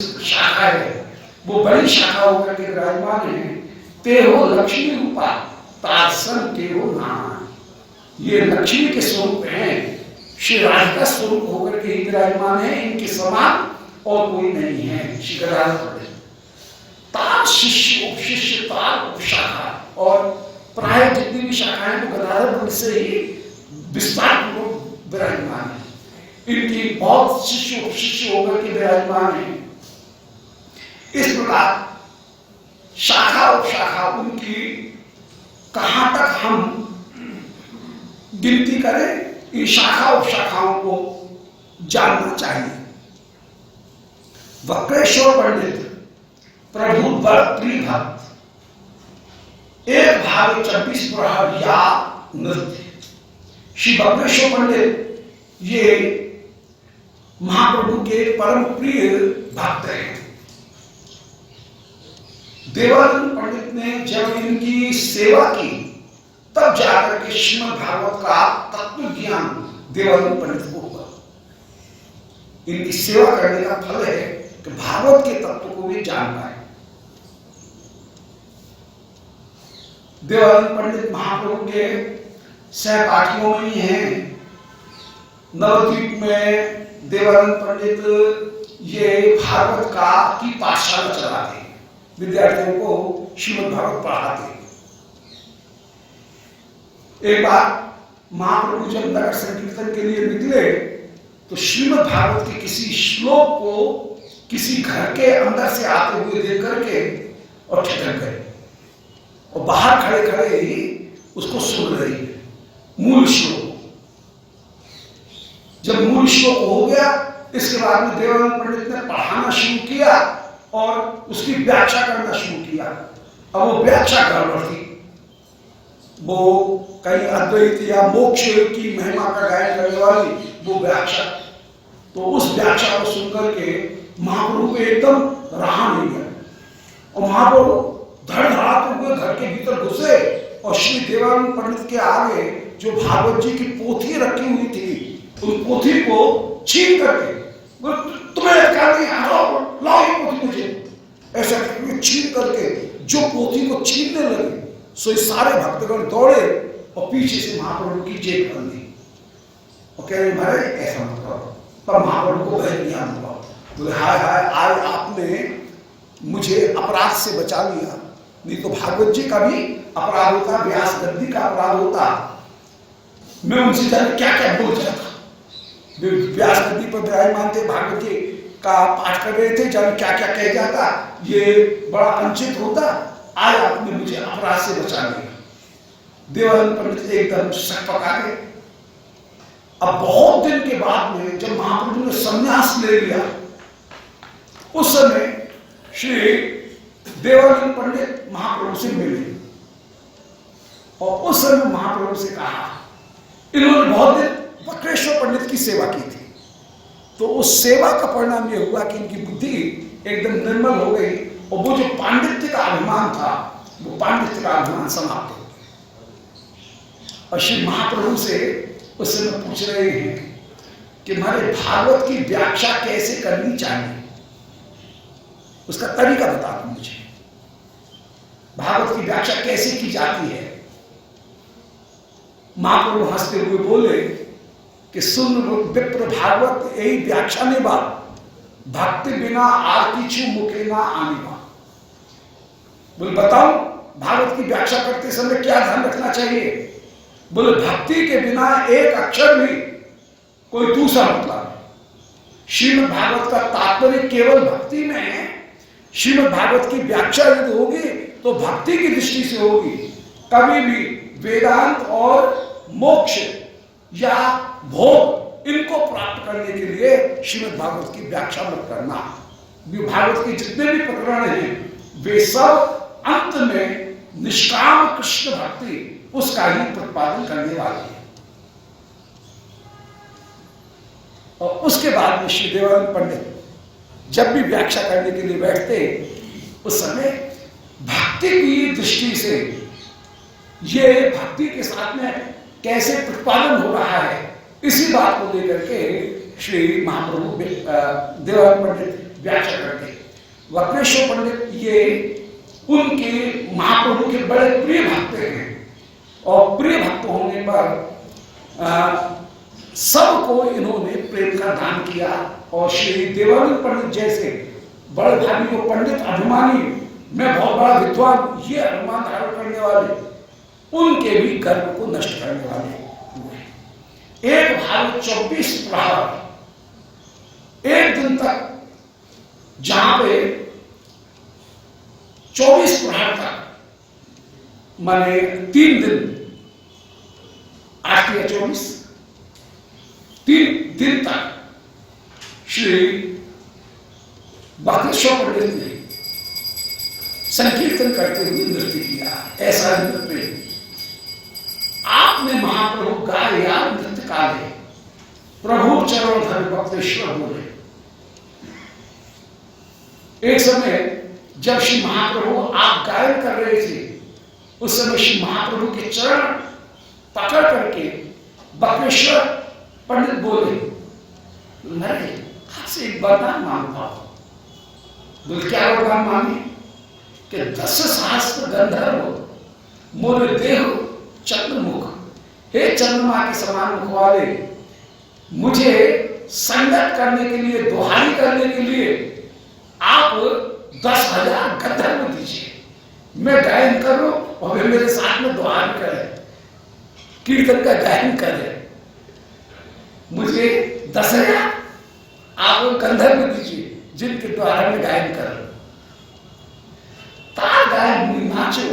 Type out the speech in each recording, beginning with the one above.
शाखा है वो बड़ी शाखा होकर के विराजमान है। ते हो लक्ष्मी रूपा तारसन ते हो नाम, ये लक्ष्मी के स्वरूप हैं, श्री राधिका स्वरूप होकर के ही विराजमान है, इनके समान और कोई नहीं है। श्री गदाधर तार शिष्य उपशिष्य तार उपशाखा, और प्राय जितनी भी शाखाएं वो गदाधर से ही विस्तार पूर्वक विराजमान है। इनकी बहुत शिष्य उपशिष्य होकर के विराजमान है। इस प्रकार शाखा उपशाखा उनकी कहां तक हम गिनती करें, इन शाखा उपशाखाओं को जानना चाहिए। वक्रेश्वर पंडित प्रभु प्रिय भक्त, एक भाग 24 प्रहर या नृत्य। श्री वक्रेश्वर पंडित ये महाप्रभु के परम प्रिय भक्त हैं। देवानंद पंडित ने जब इनकी सेवा की तब जाकर के श्रीमद् भागवत का तत्व ज्ञान देवानंद पंडित को हुआ। इनकी सेवा करने का फल है कि भागवत के तत्व को भी जान पाए। देवानंद पंडित महाप्रभु के सहपाठियों में ही हैं। नवद्वीप में देवानंद पंडित ये भागवत का की पाठशाला चलाते हैं, विद्यार्थियों को श्रीमद् भागवत पढ़ाते हैं। एक बार महाप्रभु जब नगर संकीर्तन के लिए निकले तो श्रीमद् भागवत के किसी श्लोक को किसी घर के अंदर से आते हुए देख करके और ठिठक गए, और बाहर खड़े खड़े ही उसको सुन रही है मूल श्लोक। जब मूल श्लोक हो गया, इसके बाद में देवानंद पंडित ने पढ़ाना शुरू किया और उसकी व्याख्या करना शुरू किया। अब वो व्याख्या गड़बड़ थी, वो कहीं अद्वैत या मोक्ष की महिमा का गायन करने वाली वो व्याख्या। तो उस व्याख्या को सुनकर के महाप्रभु को एकदम रहा नहीं गया, और महाप्रभु धड़धड़ाते हुए घर के भीतर घुसे और श्री देवानंद पंडित के आगे जो भागवत जी की पोथी रखी हुई थी, उस पोथी को छीन करके तुम्हें लाओ ये पोथी मुझे, ऐसा छीन करके जो पोथी को छीनने लगे, सो सारे भक्तगण दौड़े और पीछे से महाप्रभु की जेब बन दी और कह रहे महाराज ऐसा मत करो। पर महाप्रभु को भय नहीं हुआ, बोले हाय हाय आज आपने मुझे अपराध से बचा लिया, नहीं तो भागवत जी का भी अपराध होता, व्यास गद्दी का अपराध होता। मैं उनसे जाने क्या क्या बोल जाता, व्यास गद्दी पर विराजमान थे, भागवत जी का पाठ कर रहे थे, जाने क्या क्या कह जाता, ये बड़ा अनुचित होता। आज आपने मुझे अपराध से बचा लिया। देवानंद पंडित एकदम सकपका गए। अब बहुत दिन के बाद में जब महाप्रभु ने संन्यास ले लिया, उस समय श्री देवानंद पंडित महाप्रभु से मिले और उस समय महाप्रभु से कहा, इन्होंने बहुत दिन वक्रेश्वर पंडित की सेवा की थी, तो उस सेवा का परिणाम यह हुआ कि इनकी बुद्धि एकदम निर्मल हो गई, और वो जो पांडित्य का अभिमान था वो पांडित्य का अभिमान समाप्त हो गया। और श्री महाप्रभु से उस समय पूछ रहे हैं कि हमारे भागवत की व्याख्या कैसे करनी चाहिए, उसका तरीका बता दो मुझे, भागवत की व्याख्या कैसे की जाती है। महाप्रभु हंसते हुए बोले कि सुन विप्र भागवत यही व्याख्या ने बात, भक्ति बिना आर किछु मुखे ना आने बा। बोले बताओ भागवत की व्याख्या करते समय क्या ध्यान रखना चाहिए। बोले भक्ति के बिना एक अक्षर भी कोई दूसरा मतलब। श्रीमद् भागवत का तात्पर्य केवल भक्ति में है। श्रीमद् भागवत की व्याख्या यदि होगी तो भक्ति की दृष्टि से होगी, कभी भी वेदांत और मोक्ष या भोग इनको प्राप्त करने के लिए श्रीमद् भागवत की व्याख्या मत करना। भागवत के जितने भी प्रकरण हैं वे सब अंत में निष्काम कृष्ण भक्ति उसका ही प्रतिपादन करने वाले हैं। और उसके बाद में श्री देवानंद पंडित जब भी व्याख्या करने के लिए बैठते उस समय भक्ति की दृष्टि से ये भक्ति के साथ में कैसे प्रतिपादन हो रहा है, इसी बात को लेकर के श्री महाप्रभु देवानंद पंडित व्याख्या करते वक्रेश्वर पंडित ये उनके महाप्रभु के बड़े प्रिय भक्त हैं और प्रिय भक्त होने पर सबको इन्होंने प्रेम का दान किया। और श्री देवानंद पंडित जैसे बड़े भाभी को पंडित अभिमानी, मैं बहुत बड़ा विद्वान, ये अभिमान धारण करने वाले, उनके भी गर्व को नष्ट करने वाले हुए। एक भाव 24 प्रहर, एक दिन तक, जहां पे 24 प्रहर तक, माने 3 दिन, 8 या 24, 3 दिन तक श्री बक्रेश्वर पंडित ने संकीर्तन करते हुए नृत्य किया। ऐसा नृत्य आपने महाप्रभु गाया नृत्य काले, प्रभु चरण धर बक्रेश्वर बोले। एक समय जब श्री महाप्रभु आप गायन कर रहे थे, उस समय श्री महाप्रभु के चरण पकड़ करके बक्रेश्वर पंडित बोले, नहीं आपसे एक वरदान मांगता हूं। बोले क्या वरदान मांगे? कि 10 सहस्त्र गंधर्व मोरे देह चंद्रमुख, हे चंद्रमा के समान मुख वाले, मुझे संगत करने के लिए, दोहाई करने के लिए आप 10,000 गंधर्व दीजिए। मैं गायन करूं और वे मेरे साथ में दोहाई करें, कीर्तन का गायन करें। मुझे 10,000 आप गंधर्व दीजिए जिनके द्वारा मैं गायन कर रहा हूं। तार गायन मुझे नाचो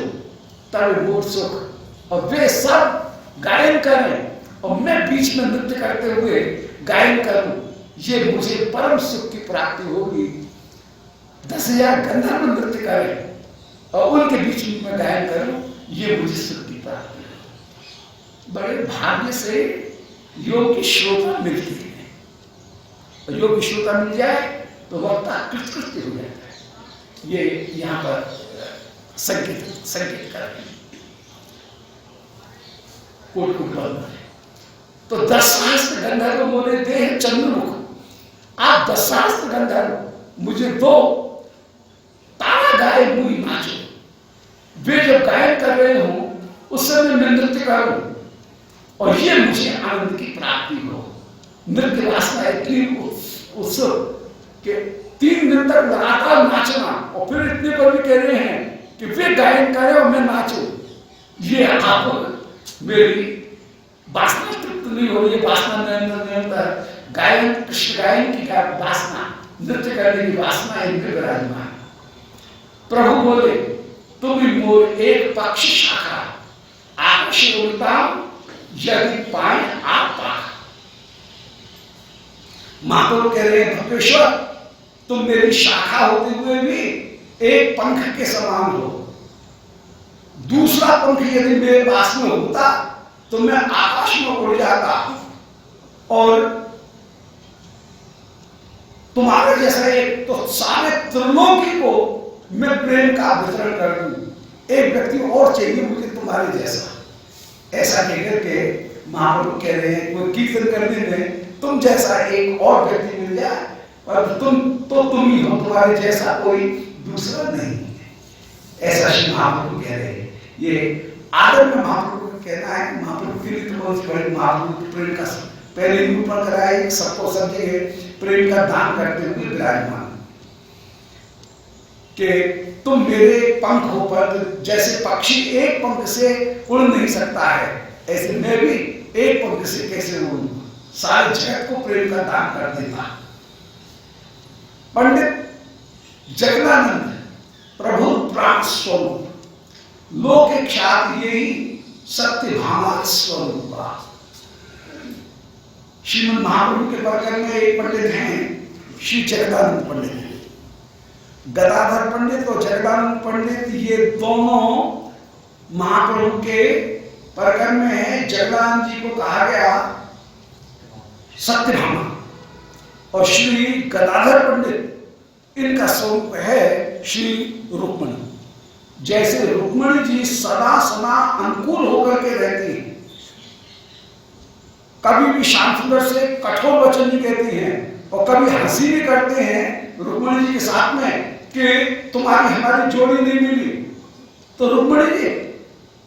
तब बोल सुख, और वे सब गायन करें और मैं बीच में नृत्य करते हुए गायन करूं, ये मुझे परम सुख की प्राप्ति होगी। 10,000 गंधर्व नृत्य करें और उनके बीच में मैं गायन करूं, ये मुझे सुख की प्राप्ति होगी। बड़े भाग्य से योग की श्रोता मिलती है, योग की श्रोता मिल जाए तो वक्ता कृतकृत्य हो जाता है। ये यहाँ पर संकेत कर रहे हैं। तो 10 सहस्त्र गंधर्व मोरे देह चंद्रमुख, आप 10 सहस्त्र गंधर्व मुझे दो, तारा गाए मुई नाचो। वे जब गायन कर रहे हो उस समय मैं नृत्य करूं और ये मुझे आनंद की प्राप्ति हो। नृत्य वासना इतनी उत्सुक कि 3 दिन तक लगातार नाचना, और फिर इतने पर भी कह रहे हैं कि वे गायन करें और मैं नाचूं। ये आप मेरी वासना तृप्त नहीं हो रही, वासना निरंतर गायन, कृष्ण गायन की वासना, नृत्य करने की वासना इनमें विराजमान। प्रभु बोले, तुम मोर एक पक्ष शाखा, आकाश उड़ता यदि पाए आप पाक। महाप्रभु कह रहे हैं, भक्तेश्वर तुम मेरी शाखा होते हुए भी एक पंख के समान हो। दूसरा पंख यदि मेरे पास में होता तो मैं आकाश में उड़ जाता और तुम्हारे जैसा एक, तो सारे त्रिलोकी को मैं प्रेम का वितरण कर दूं। एक व्यक्ति और चाहिए मुझे तुम्हारे जैसा। ऐसा कहकर के महाप्रभु कह रहे हैं, कोई कीर्तन करने में तुम जैसा एक और व्यक्ति मिल जाए, और तुम ही हो, तुम्हारे जैसा कोई दूसरा नहीं। ऐसा श्री महाप्रभु कह रहे हैं। ये आदर में महाप्रभु का कहना है। महाप्रभु के लिए तो बड़े महाप्रभु प्रेम का पहले निरूपण कराए, सबको सब जगह प्रेम का दान करते हुए विराजमान कि तुम मेरे पंख हो, पर जैसे पक्षी एक पंख से उड़ नहीं सकता है, ऐसे मैं भी एक पंख से कैसे उड़ूं, सारे जगत को प्रेम का दान कर देता। पंडित जगदानंद प्रभु प्राण स्वरूप, लोक ख्यात यही सत्य भामा स्वरूपा। श्रीमद महाप्रभु के बगल में एक पंडित हैं, श्री जगदानंद पंडित, गदाधर पंडित और जगदानंद पंडित, ये दोनों महाप्रभु के परगन में है। जगदानंद जी को कहा गया सत्यभामा, और श्री गदाधर पंडित इनका स्वरूप है श्री रुक्मणी। जैसे रुक्मणी जी सदा सदा अनुकूल होकर के रहती हैं, कभी भी शांत सुंदर से कठोर वचन नहीं कहती हैं, और कभी हंसी भी करते हैं रुक्मणी जी के साथ में कि तुम्हारी हमारी जोड़ी नहीं मिली, तो रुक्मिणी जी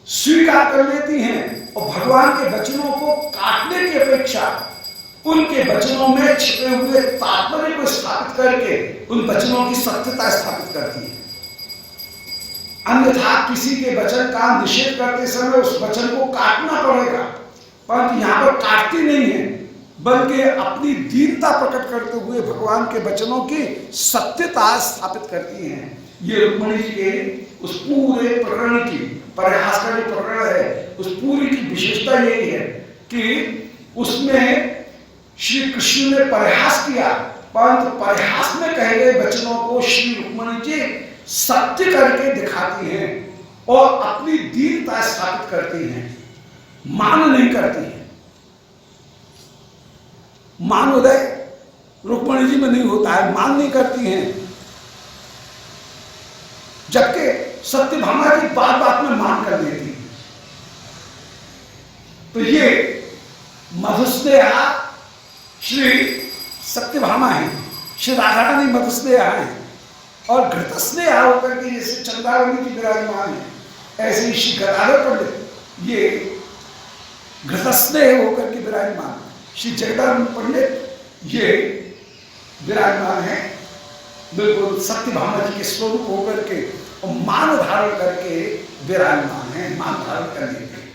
स्वीकार कर लेती हैं और भगवान के वचनों को काटने की अपेक्षा उनके वचनों में छिपे हुए तात्पर्य को स्थापित करके उन वचनों की सत्यता स्थापित करती है। अन्यथा किसी के वचन का निषेध करते समय उस वचन को काटना पड़ेगा, परंतु यहां पर काटती नहीं है, बल्कि अपनी दीनता प्रकट करते हुए भगवान के वचनों की सत्यता स्थापित करती हैं। ये रुक्मिणी जी के उस पूरे प्रकरण की, प्रयास का जो प्रकरण है, उस पूरी की विशेषता यही है कि उसमें श्री कृष्ण ने प्रयास किया, परंतु प्रयास में कहे गए वचनों को श्री रुक्मिणी जी सत्य करके दिखाती हैं और अपनी दीनता स्थापित करती हैं, मान नहीं करती हैं। मान उदय रुक्मिणी जी में नहीं होता है, मान नहीं करती हैं, जबकि सत्यभामा की बात बात में मान कर लेती है। तो ये मधुस्नेहा श्री सत्यभामा है, श्री राधा रानी मधुस्नेहा है, और घृतस्नेहा होकर के जैसे चंद्रावली की विराजमान है, ऐसे ही श्री गदाधर पंडित ये घृतस्नेह होकर के विराजमान, श्री जगदानंद पंडित ये विराजमान है बिल्कुल सत्यभामा जी के स्वरूप होकर के, और मान धारण करके विराजमान है, मान धारण करने के।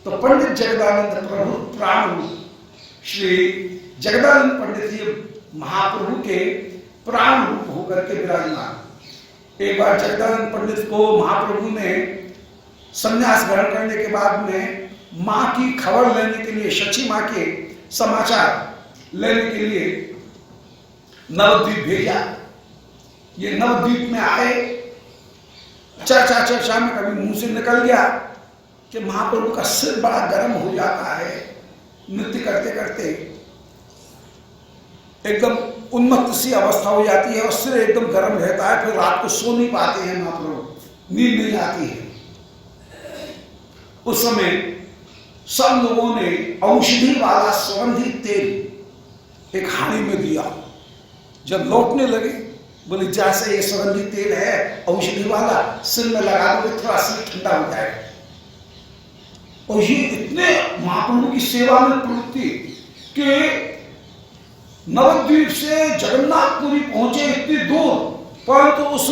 तो पंडित जगदानंद प्रभु प्राण श्री जगदानंद पंडित जी महाप्रभु के प्राण रूप होकर के विराजमान। एक बार जगदानंद पंडित को महाप्रभु ने संन्यास ग्रहण करने के बाद में मां की खबर लेने के लिए, शची मां के समाचार लेने के लिए नवद्वीप भेजा। ये नवद्वीप में आए, चर्चा में कभी मुंह से निकल गया कि महाप्रभु का सिर बड़ा गर्म हो जाता है, नृत्य करते करते एकदम उन्मत्त सी अवस्था हो जाती है और सिर एकदम गर्म रहता है, फिर रात को सो नहीं पाते हैं महाप्रभु, नींद नहीं आती है। उस समय सब लोगों ने औषधि वाला सुगंधित तेल एक हानि में दिया। जब लौटने लगे बोले जैसे ये सुगंधित तेल है औषधि वाला, सिर में लगा दो थोड़ा सिर ठंडा हो जाएगा। और ये इतने महाप्रभु की सेवा में प्रवृत्ति कि नवद्वीप से जगन्नाथपुरी पहुंचे इतनी दूर, परंतु उस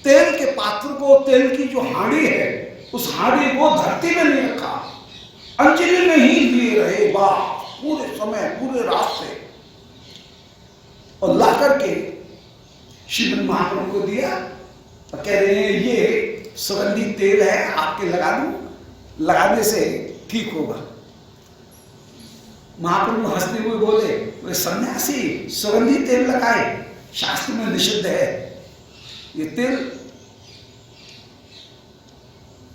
तेल के पात्र को, तेल की जो हांडी है, उस हांडी को धरती में नहीं रखा, अंजलि में ही लिए रहे। वाह, पूरे समय, पूरे रास्ते, और ला करके श्रीमद महाप्रभु को दिया और कह रहे हैं ये सुगंधित तेल है, आपके लगा दूं, लगाने से ठीक होगा। महाप्रभु हंसते हुए बोले सन्यासी सुगंधित तेल लगाए, शास्त्र में निषिद्ध है, ये तेल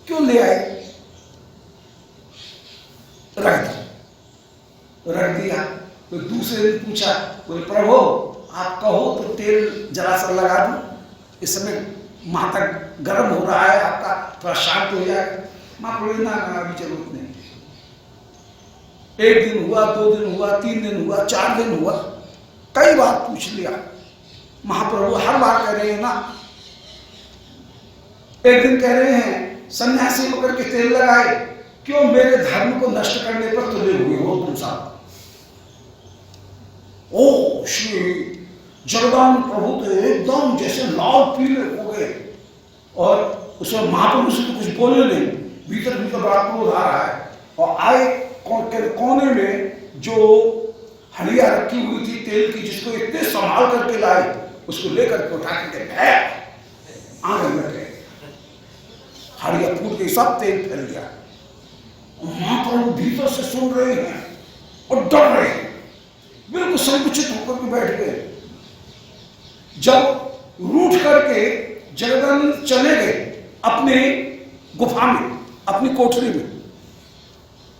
क्यों ले आए? रख दिया। तो दूसरे दिन पूछा, बोले प्रभु आप कहो तो तेल जरा सा लगा दूं, इस समय माता गर्म हो रहा है, आपका थोड़ा शांत हो जाएगा। महाप्रभु ना अभी जरूरत नहीं। एक दिन हुआ, 2 दिन हुआ, 3 दिन हुआ, 4 दिन हुआ, कई बार पूछ लिया। महाप्रभु हर बार कह रहे हैं ना। एक दिन कह रहे हैं सन्यासी होकर के तेल लगाए, क्यों मेरे धर्म को नष्ट करने पर तुले हुए हो तुम साहब? ओ श्री जगदानंद प्रभु तो एकदम जैसे लाल पीले हो गए, और उसमें महाप्रभु से तो कुछ बोले नहीं, भीतर भीतर बड़ा क्रोध आ रहा है। और आए कोने में जो हड़िया रखी हुई थी तेल की, जिसको इतने संभाल करके लाए, उसको लेकर के उठा के आगे लगे, हड़िया फूट गई, सब तेल फैल गया। महाप्रभु भीतर से सुन रहे हैं और डर रहे हैं, बिल्कुल संकुचित होकर के बैठ गए। जब रूठ करके जगदानंद चले गए अपने गुफा में, अपनी कोठरी में,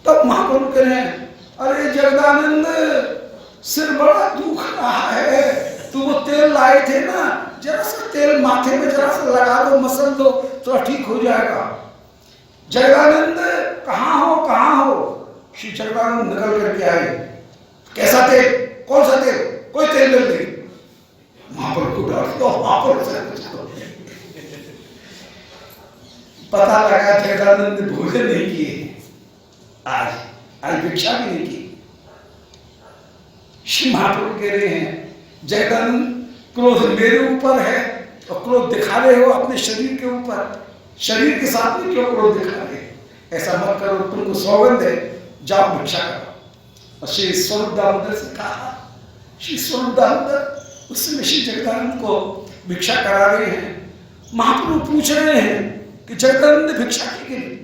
तब महाप्रभु कह रहे हैं अरे जगदानंद सिर बड़ा दुख रहा है, तू वो तेल लाए थे ना, जरा सा तेल माथे में जरा सा लगा दो, मसल दो, तो ठीक हो जाएगा। जगदानंद कहाँ हो? श्री जगदानंद निकल करके आए। कैसा तेल? कौन सा तेल? कोई तेल मिल नहीं। महाप्रभु को डर तो महाप्रभु से कुछ पता लगा जगदानंद ने भोजन नहीं किए, आज भिक्षा भी नहीं की। श्री महाप्रभु कह रहे हैं जगदानंद क्रोध मेरे ऊपर है और क्रोध दिखा रहे हो अपने शरीर के ऊपर, शरीर के साथ में क्यों क्रोध दिखा रहे, ऐसा मत करो, तुमको सौगंध है, जाओ भिक्षा करो। और श्री स्वरूप दामोदर से कहा, श्री स्वरूप दामोदर उस समय श्री जगदानंद को भिक्षा करा रहे हैं। महाप्रभु पूछ रहे हैं कि जगदानंद ने भिक्षा की कि नहीं,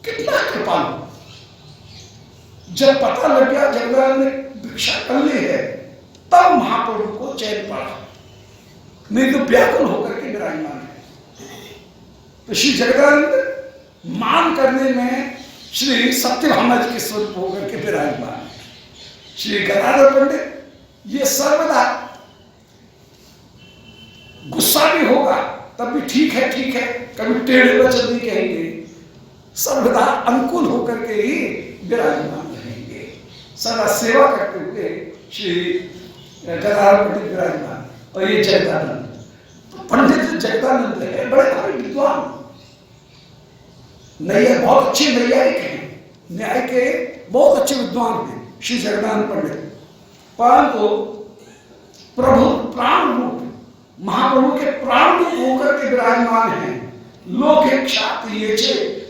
कितना कृपालु। जब पता लग गया जगदानंद ने भिक्षा कर ली है, तब महाप्रभु को चैन पड़ा, नहीं तो व्याकुल होकर के विराजमान है। तो श्री जगदानंद मान करने में श्री सत्यभामा जी के स्वरूप होकर के विराजमान है। श्री गदाधर पंडित ये सर्वदा गुस्सा भी होगा तब भी ठीक है, कभी टेढ़े वचन नहीं कहेंगे, सर्वदा अनुकूल होकर के ही विराजमान रहेंगे, सदा सेवा करते हुए श्री गदाधर पंडित विराजमान। और ये जगदानंद पंडित जगदानंद है, बड़े बड़े विद्वान, नैया बहुत अच्छे नैयायिक हैं, न्याय के बहुत अच्छे विद्वान हैं श्री जगदानंद पंडित। परंतु प्रभु प्राण रूप महाप्रभु के प्राण रूप होकर के विराजमान है। लोक ख्यात ये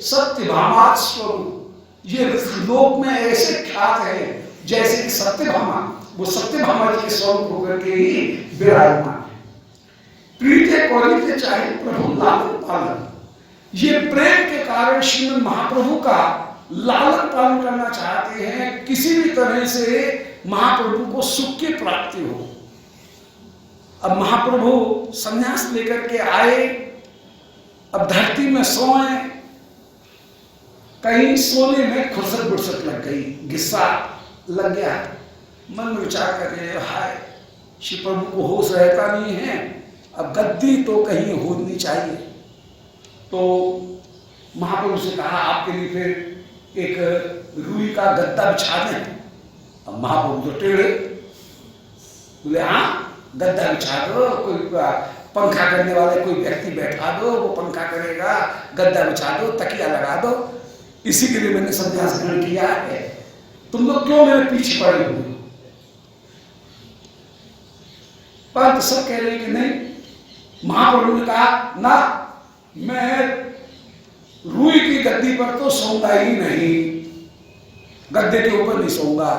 सत्यभामा स्वरूप, ये लोक में ऐसे ख्यात है जैसे कि सत्यभामा, वो सत्यभामा जी के स्वरूप होकर के ही विराजमान है। प्रीते कौलिते चाहे प्रभु लालन पालन, ये प्रेम के कारण श्रीमद महाप्रभु का लालन पालन करना चाहते हैं, किसी भी तरह से महाप्रभु को सुख की प्राप्ति हो। अब महाप्रभु संन्यास लेकर के आए, अब धरती में सोए, कहीं सोने में खुरसत बुरसत लग गई, गुस्सा लग गया, मन में विचार कर रहे हाय श्री प्रभु को होश रहता नहीं है, अब गद्दी तो कहीं होनी चाहिए। तो महाप्रभु से कहा आपके लिए फिर एक रुई का गद्दा बिछा दें। अब महाप्रभु तो टेढ़े बोले हाँ गद्दा बिछा दो, कोई पंखा करने वाले कोई व्यक्ति बैठा दो, वो पंखा करेगा, गद्दा बिछा दो, तकिया लगा दो, इसी के लिए मैंने संन्यास ग्रहण किया है, तुम लोग क्यों मेरे पीछे पड़े हुए। परंतु सब कह रहे कि नहीं, महाप्रभु ने कहा ना मैं रुई की गद्दी पर तो सोऊंगा ही नहीं, गद्दे के ऊपर नहीं सोऊंगा।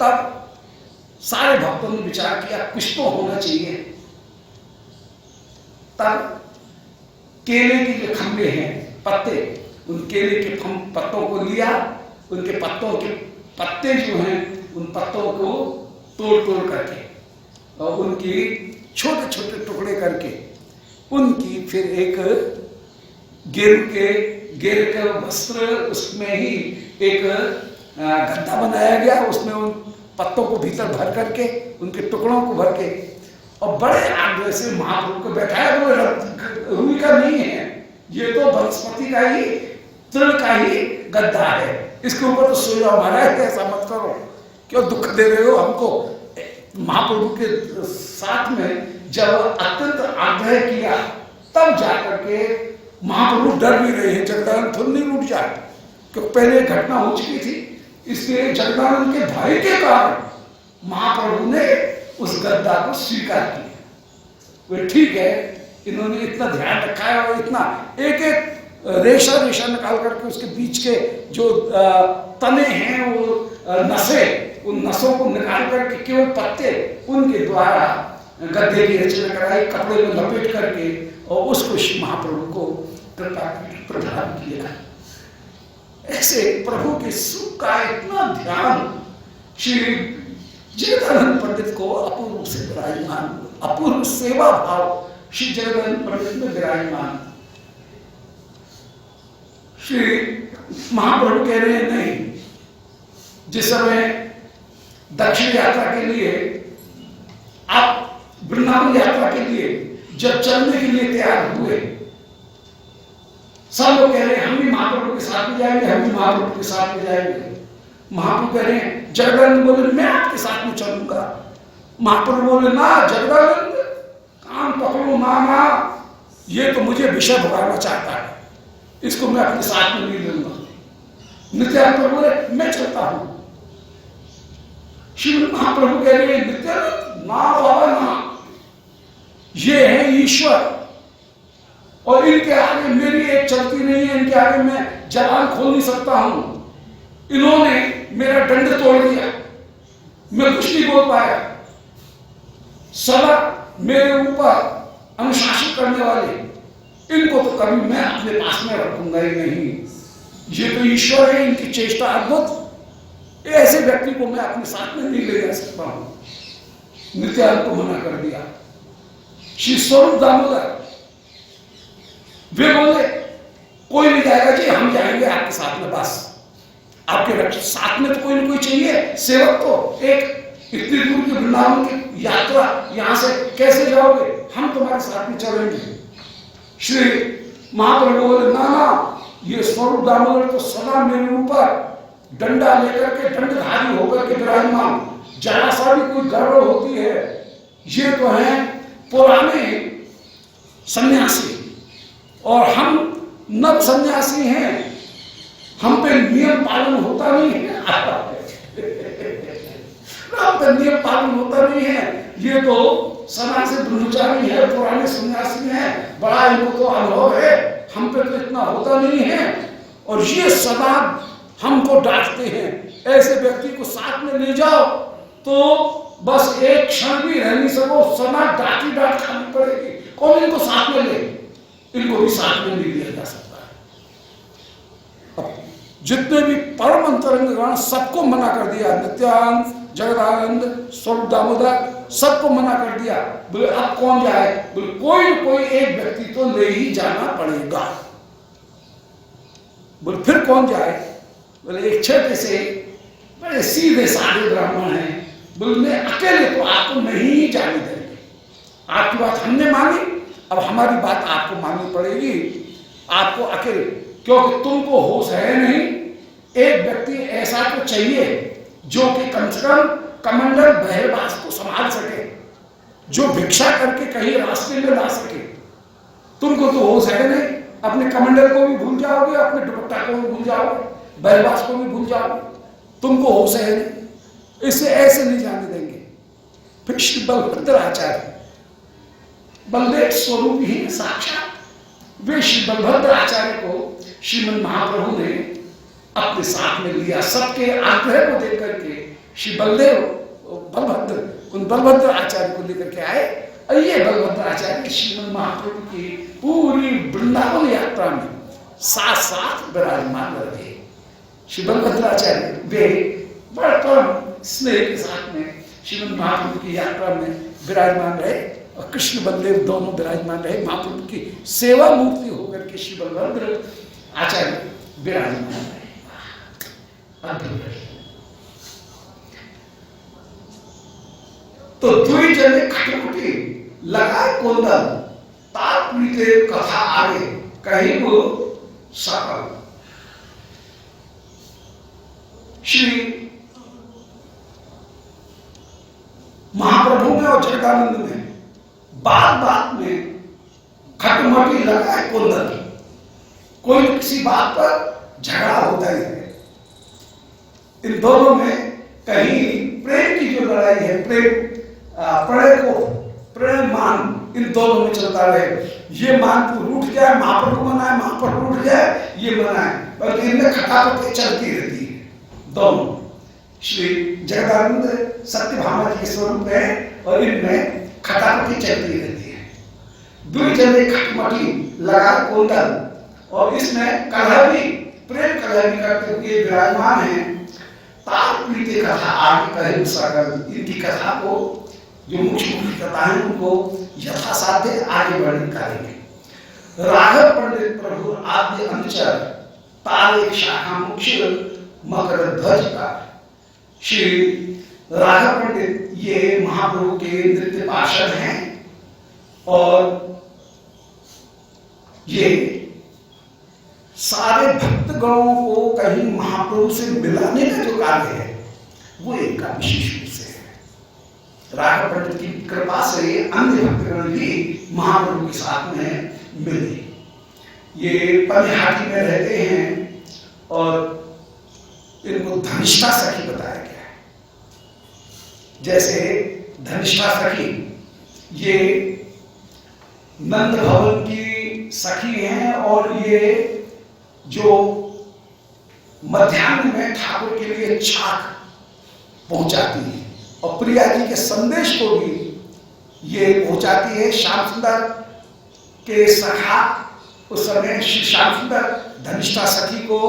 तब सारे भक्तों ने विचार किया कुछ तो होना चाहिए। तब केले के जो खंबे हैं पत्ते, उन केले के पत्तों को लिया, उनके पत्तों के पत्ते जो हैं उन पत्तों को तोड़ तोड़ करके और उनकी छोटे छोटे टुकड़े करके उनकी फिर एक गेर के वस्त्र, उसमें ही एक गद्दा बनाया गया, उसमें उन पत्तों को भीतर भर करके उनके टुकड़ों को भर के और बड़े आग्रह से महाप्रभु को बैठाया। तो रुई का नहीं है, ये तो वनस्पति का ही, तृण का ही गद्दा है, इसके ऊपर तो सो जाओ महाराज, ऐसा मत करो, क्यों दुख दे रहे हो हमको। महाप्रभु के साथ में जब अत्यंत आग्रह किया तब जाकर के महाप्रभु डर भी रहे हैं जगदानंद थोड़ी नहीं उठ जाए, क्योंकि पहले घटना हो चुकी थी, इसलिए जगदानंद के भय के कारण महाप्रभु ने उस गद्दा को स्वीकार किया। वे ठीक है, इन्होंने इतना ध्यान रखा है और इतना एक एक रेशा निकाल करके उसके बीच के जो तने हैं वो नसें, उन नसों को निकाल करके केवल पत्ते उनके द्वारा गद्दे की रचना कराई, कपड़े में लपेट करके और उसको श्री महाप्रभु को प्रदान किया। ऐसे प्रभु के सुख का इतना ध्यान श्री जगदानंद पंडित को अपूर्व से विराजमान, अपूर्व सेवा भाव श्री जगदानंद पंडित में विराजमान। श्री महाप्रभु कह रहे हैं नहीं, जिस समय दक्षिण यात्रा के लिए आप वृंदावन यात्रा के लिए जब चलने के लिए तैयार हुए, सब लोग कह रहे हैं हम भी महाप्रभु के साथ में जाएंगे, हम भी महाप्रभु के साथ में जाएंगे। महाप्रभु कह रहे हैं, जगदानंद बोले मैं आपके साथ में चलूंगा, महाप्रभु बोले ना जगदानंद, कान पकड़ो मामा, ये तो मुझे विषय भोगाना चाहता है, इसको मैं अपने साथ में नहीं लूंगा। नित्यानंद प्रभु बोले मैं चलता हूं। शिव महाप्रभु कह रहे नित्यानंद ना बाबा ना, ये है ईश्वर और इनके आगे मेरी एक चलती नहीं है, इनके आगे मैं जबान खोल नहीं सकता हूं। इन्होंने मेरा दंड तोड़ दिया, मैं कुछ नहीं बोल पाया। सदा मेरे ऊपर अनुशासित करने वाले, इनको तो कभी मैं अपने पास में रखूंगा ही नहीं। ये तो ईश्वर है, इनकी चेष्टा अद्भुत, ऐसे व्यक्ति को मैं अपने साथ में नहीं ले जा सकता हूं। नित्यानंद को मना कर दिया। श्री स्वरूप दामोदर वे बोले कोई नहीं जाएगा जी, हम जाएंगे आपके साथ में, बस आपके साथ में तो कोई ना कोई चाहिए सेवक। तो एक इतनी दूर की वृंदावन की यात्रा, यहां से कैसे जाओगे, हम तुम्हारे साथ में चलेंगे। श्री महाप्रभु बोले ना ना, ये स्वरूप दामोदर तो सदा मेरे ऊपर डंडा लेकर के, दंडधारी होकर के विराजमान, जरा सा भी कोई गड़बड़ होती है, ये तो है पुराने सन्यासी और हम नव सन्यासी हैं, हम पे नियम पालन होता नहीं है। हम पे नियम पालन होता नहीं है, ये तो सन्यासी ब्रह्मचारी है, पुराने सन्यासी हैं, बड़ा इनको तो अनुभव है, हम पे तो इतना होता नहीं है। और ये सदा हमको डांटते हैं। ऐसे व्यक्ति को साथ में ले जाओ तो बस एक क्षण भी रह नहीं सको, सदा डांटी डांट खानी पड़ेगी। कौन इनको साथ में ले, इनको भी साथ में नहीं लिया जा सकता। अब जितने भी परम अंतरंग गण सबको मना कर दिया, नित्यानंद, जगदानंद, स्वरूप दामोदर, सबको मना कर दिया। बोले अब कौन जाए, बोले कोई एक व्यक्ति तो ले ही जाना पड़ेगा। बोले फिर कौन जाए, बोले एक छोटे से बड़े सीधे साधे ब्राह्मण हैं, बोले अकेले तो आपको नहीं जाने देंगे, आपकी बात हमने मानी, अब हमारी बात आपको माननी पड़ेगी, आपको अकेले, क्योंकि तुमको होश है नहीं। एक व्यक्ति ऐसा तो चाहिए जो कि कम से कम कमंडल बहरबाज को संभाल सके, जो भिक्षा करके कहीं रास्ते में ला सके। तुमको तो होश है नहीं, अपने कमंडल को भी भूल जाओगे, अपने दुपट्टा को भी भूल जाओगे, बहरबाज को भी भूल जाओगे, तुमको होश है नहीं, इसे ऐसे नहीं जाने देंगे। फिर श्री बलभद्र आचार्य, बलदेव स्वरूप ही साक्षात, वे श्री बलभद्र आचार्य को श्रीमद महाप्रभु ने अपने साथ में लिया। सबके आग्रह को देख करके श्री बलभद्र आचार्य को लेकर के आए। और ये बलभद्र आचार्य श्रीमद महाप्रभु की पूरी वृंदावन यात्रा में साथ साथ विराजमान रहे। श्री बलभद्र आचार्य वे बड़े परम स्नेह के साथ में श्रीमद महाप्रभु की यात्रा में विराजमान रहे और कृष्ण बलदेव दोनों विराजमान रहे। महाप्रभु की सेवा मूर्ति होकर के श्री बलभद्र आचार्य विराजमान रहे। तो दुई जने खटखटी लगाए कुंदन, तार पीते कथा आगे कहीं वो सकल। श्री महाप्रभु में और जगदानंद में बात बात में खटमटी लगाए कुंदन, कोई किसी बात पर झगड़ा होता ही है। इन दोनों में कहीं प्रेम की जो लड़ाई है, प्रेम प्रणय को प्रेम मान इन दोनों में चलता रहे। ये मान को रूठ जाए, महाप्रभु मनाए, महाप्रभु रूठ जाए, ये मनाए, बल्कि इनमें खटापटी चलती रहती है दोनों। श्री जगदानंद सत्यभामा जी के स्वरूप में और इनमें खटापटी चलती रहती है। दुई जने खटमटी लगा कुंदन, और इसमें कलह भी, प्रेम कलह भी करते हुए विराजमान है। तार पीते कथा आगे कहे सकल, इनकी कथा को जो मुख्य कथा है उनको यथासाध्य आगे वर्णन करेंगे। राघव पंडित प्रभु आद्य अनुचर, तार एक शाखा मुख्य मकर ध्वज का। श्री राघव पंडित ये महाप्रभु के नृत्य पार्षद हैं और ये सारे भक्तगणों को कहीं महाप्रभु से मिलाने का जो कार्य है वो इनका विशेष रूप से है। राघव पंडित की कृपा से अन्य भक्तगण भी महाप्रभु के साथ में मिले। ये पनिहाटी में रहते हैं और इनको धनिष्ठा सखी बताया गया है। जैसे धनिष्ठा सखी ये नंद भवन की सखी हैं और ये जो मध्याह्न में ठाकुर के लिए छाक पहुंचाती है और प्रिया जी के संदेश को भी ये पहुंचाती है। श्याम सुंदर के सखा उस समय श्री श्याम सुंदर धनिष्ठा सखी को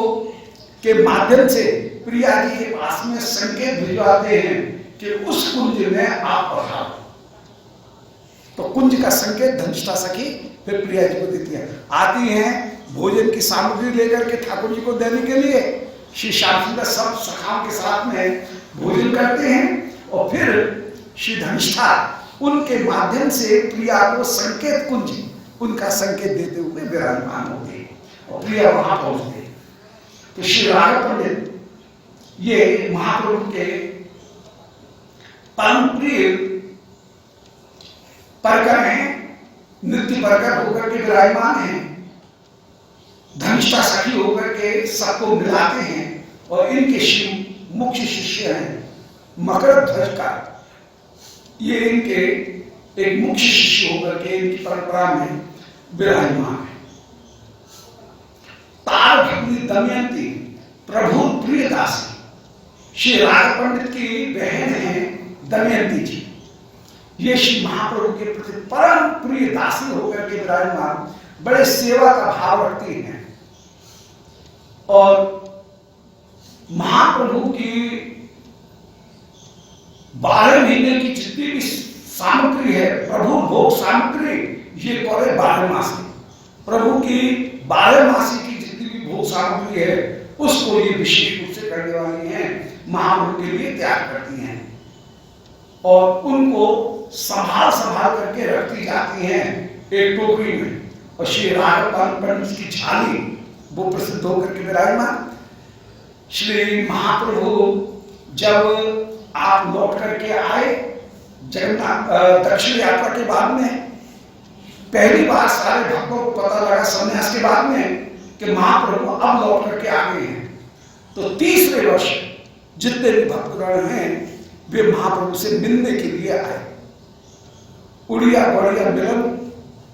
के माध्यम से प्रिया जी के पास में संकेत भिजवाते हैं कि उस कुंज में आप पधारो। तो कुंज का संकेत धनिष्ठा सखी फिर प्रिया जी को देती है। आती हैं भोजन की सामग्री लेकर के ठाकुर जी को देने के लिए। श्री श्याम सुंदर सब सखाओं के साथ में भोजन करते हैं और फिर श्री धनिष्ठा उनके माध्यम से प्रिया को संकेत कुंज उनका संकेत देते हुए विराजमान होते हैं और प्रिया वहां पहुंचते हैं। तो श्री राघव पंडित ये महाप्रभु के परम प्रिय परकर हैं, नित्य परकर होकर के विराजमान हैं, धनिष्ठा सखी होकर के सबको मिलाते हैं और इनके शिव मुख्य शिष्य हैं मकर ध्वज का। ये इनके एक मुख्य शिष्य होकर के इनकी परंपरा में विराजमान है। तार भगनी दमयंती प्रभु प्रिय दासी श्री राघव पंडित की बहन है दमयंती जी। ये श्री महाप्रभु के प्रति परम प्रिय दासी होकर के विराजमान, बड़े सेवा का भाव रखती हैं और महाप्रभु की 12 महीने की जितनी भी सामग्री है, प्रभु भोग सामग्री, ये पड़े 12 मासी। प्रभु की 12 मासी की जितनी भी भोग सामग्री है उसको ये विशेष रूप से करने वाली हैं, महाप्रभु के लिए त्याग करती हैं और उनको संभाल संभाल करके रखती जाती हैं एक टोकरी में। और श्री राघव पंडित की झाली वो प्रसिद्ध होकर के विराजमान। श्री महाप्रभु जब आप लौट करके आए जगन्नाथ दक्षिण यात्रा के बाद में, पहली बार सारे भक्तों को पता लगा संन्यास के बाद में कि महाप्रभु अब लौट करके आ गए हैं। तो तीसरे वर्ष जितने भी भक्तगण हैं वे महाप्रभु से मिलने के लिए आए। उड़िया बढ़िया मिलन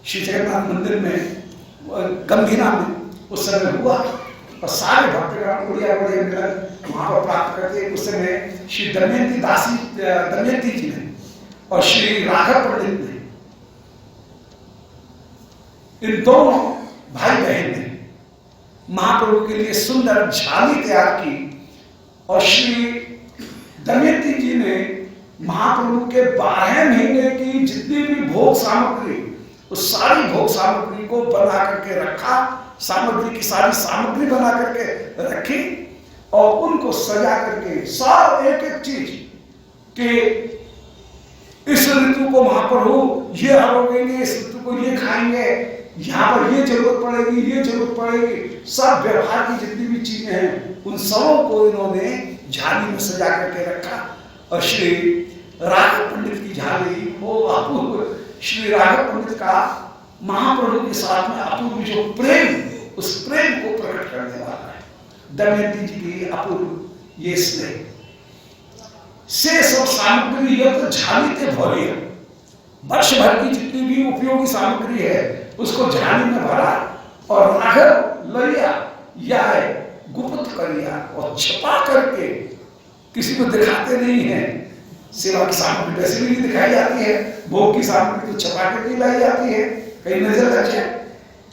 श्री जगन्नाथ मंदिर में गंभीरा में उस समय हुआ और सारे भक्तगण उड़िया बढ़िया मिलन वहां पर प्राप्त करते। उस समय श्री दमयंती दासी दमयंती जी ने और श्री राघव पंडित ने, इन दोनों भाई बहन ने महाप्रभु के लिए सुंदर झाली तैयार की और श्री दमयंती जी ने महाप्रभु के 12 महीने की जितनी भी भोग सामग्री, उस सारी भोग सामग्री को बना करके रखा, सामग्री की सारी सामग्री बना करके रखी और उनको सजा करके सब एक एक चीज के इस ऋतु को महाप्रभु ये आरोगेंगे, इस ऋतु को ये खाएंगे, यहाँ पर ये जरूरत पड़ेगी, ये जरूरत पड़ेगी, सब व्यवहार की जितनी भी चीजें हैं उन सबों को इन्होंने झाली में सजा करके रखा। और श्री राघव पंडित की झाली वो अपूर्व, श्री राघव पंडित का महाप्रभु के साथ में अपूर्व जो प्रेम, उस प्रेम को प्रकट करने वाला है। दमयंती जी की अपूर्व ये स्नेह से सब सामग्री ये तो झाली ते भरी है, वर्ष भर की जितनी भी उपयोगी सामग्री है उसको झाली में भरा और राघव लरिया या गुप्त करिया और छिपा करके किसी को दिखाते नहीं है। सेवा की सामग्री वैसे भी दिखाई जाती है, भोग की सामग्री तो छिपा करके लाई जाती है, कहीं नजर लग जाए,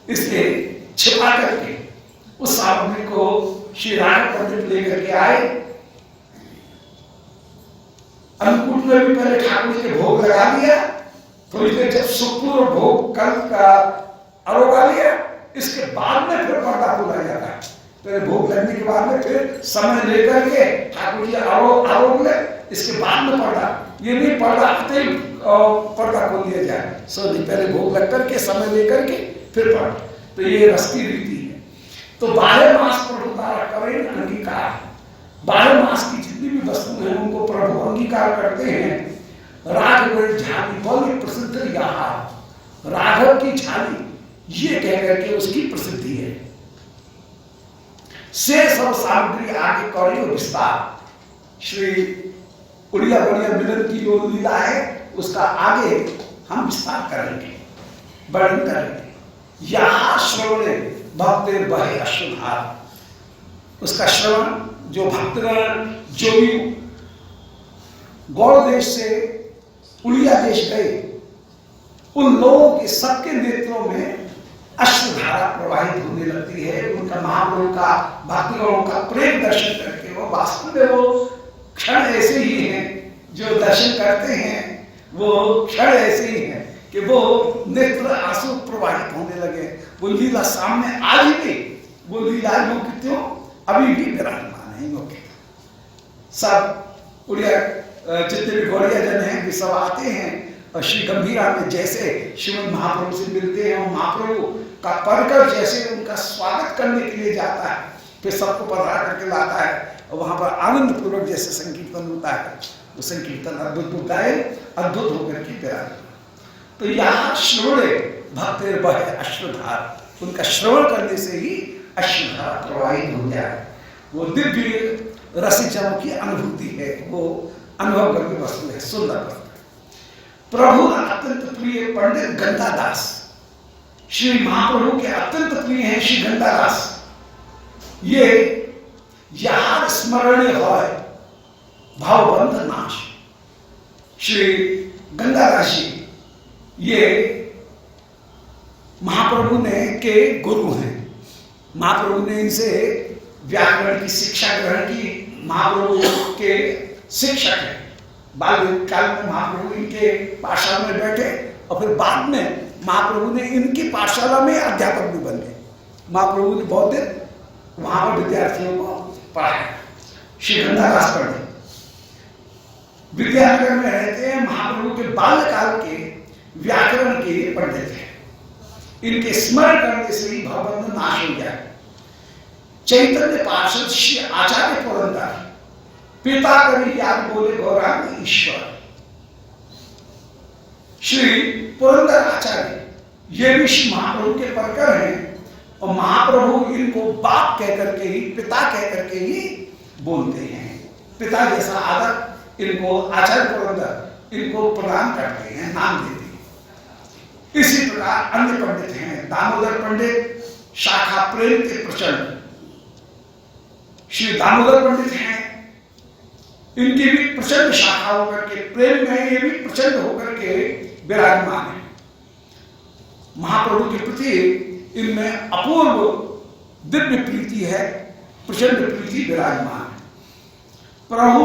इसलिए छिपा करके उस सामग्री को श्री राघव पंडित लेकर के आए। अन्नकूट में भी पहले ठाकुर के भोग लगा दिया, थोड़ी देर जब सुखपूर्व भोग कल का अरोगा लिया, इसके बाद में फिर पर्दा खोला जाता है। तो भोग लगने के बाद में फिर समय लेकर के ठाकुर जी आरोग ले, इसके बाद में पर्दा, ये नहीं पर्दा आते ही पर्दा खोल दिया जाए, सो नहीं, पहले भोग लग करके समय लेकर के फिर पर्दा। तो ये रस की रीति है। तो 12 मास प्रभु तारा करें अंगीकार, 12 मास की जितनी भी वस्तु है उनको प्रभु अंगीकार करते हैं राघव झाली बोली प्रसिद्ध यहाँ, राघव की झाली ये कहकर के उसकी प्रसिद्धि है। से सब सामग्री आगे कौड़ी विस्तार, श्री उड़िया बढ़िया मिलन की जो लीला है उसका आगे हम विस्तार करेंगे, वर्णन करेंगे। यहाँ श्रवणे भक्ति बहे अश्रुधार, उसका श्रवण जो भक्तगण जो भी गौड़ देश से उड़िया देश गए उन लोगों के सबके नेत्रों में अश्रुधारा प्रवाहित होने लगती है। उनका महाप्रभु का भक्तगणों का प्रेम दर्शन करके वो वास्तव में वो क्षण ऐसे ही हैं जो दर्शन करते हैं, वो क्षण ऐसे ही हैं कि वो नेत्र आंसू प्रवाहित होने लगे। वो लीला सामने आज भी वो लीला क्यों अभी भी विराजमान है। सब उड़िया जितने भी गौड़िया जन हैं वे सब आते हैं और श्री गंभीरा में जैसे श्रीमद महाप्रभु से मिलते हैं और महाप्रभु का परकर जैसे उनका स्वागत करने के लिए जाता है, फिर सबको पधरा करके लाता है और वहां पर आनंद पूर्वक जैसे संकीर्तन होता है, वो संकीर्तन अद्भुत गाय अद्भुत होकर के विराजमान। तो यहाँ श्रवणे भक्ति बहे अश्रुधार, उनका श्रवण करने से ही अश्रुधारा प्रवाहित हो जाए। वो दिव्य रसिकजनों की अनुभूति है, वो अनुभव करके वस्तु है, सुंदर वस्तु। प्रभु अत्यंत प्रिय पंडित गंगादास, श्री महाप्रभु के अत्यंत प्रिय हैं श्री गंगादास। ये यार स्मरणीय है भावबंध नाश, श्री गंगादास जी ये महाप्रभु ने के गुरु हैं। महाप्रभु ने इनसे व्याकरण की शिक्षा ग्रहण की, महाप्रभु के शिक्षक हैं। बाल काल में महाप्रभु इनके पाठशाला में बैठे और फिर बाद में महाप्रभु ने इनकी पाठशाला में अध्यापक भी बन गए। महाप्रभु ने बहुत देर वहां पर विद्यार्थियों को पढ़ाया। श्री गंगादास पंडित विद्यानगर में रहते हैं, महाप्रभु के बाल्यकाल के व्याकरण के पंडित हैं। इनके स्मरण करने से ही भवबंध नाश हो जाए। चैतन्य पार्षद श्री आचार्य पुरंदर पिता कभी याद बोले गौरांग ईश्वर, श्री पुरंदर आचार्य ये भी श्री महाप्रभु के परकर हैं और महाप्रभु इनको बाप कह करके ही, पिता कह करके ही बोलते हैं। पिता जैसा आदर इनको आचार्य पुरंदर इनको प्रदान करते हैं, नाम देते हैं। इसी प्रकार अन्य पंडित हैं, दामोदर पंडित शाखा प्रेम के प्रचंड श्री दामोदर पंडित हैं। इनकी भी प्रचंड शाखा होकर के प्रेम में ये भी प्रचंड होकर के विराजमान है। महाप्रभु के प्रति इनमें अपूर्व दिव्य प्रीति है, प्रचंड प्रीति विराजमान है। प्रभु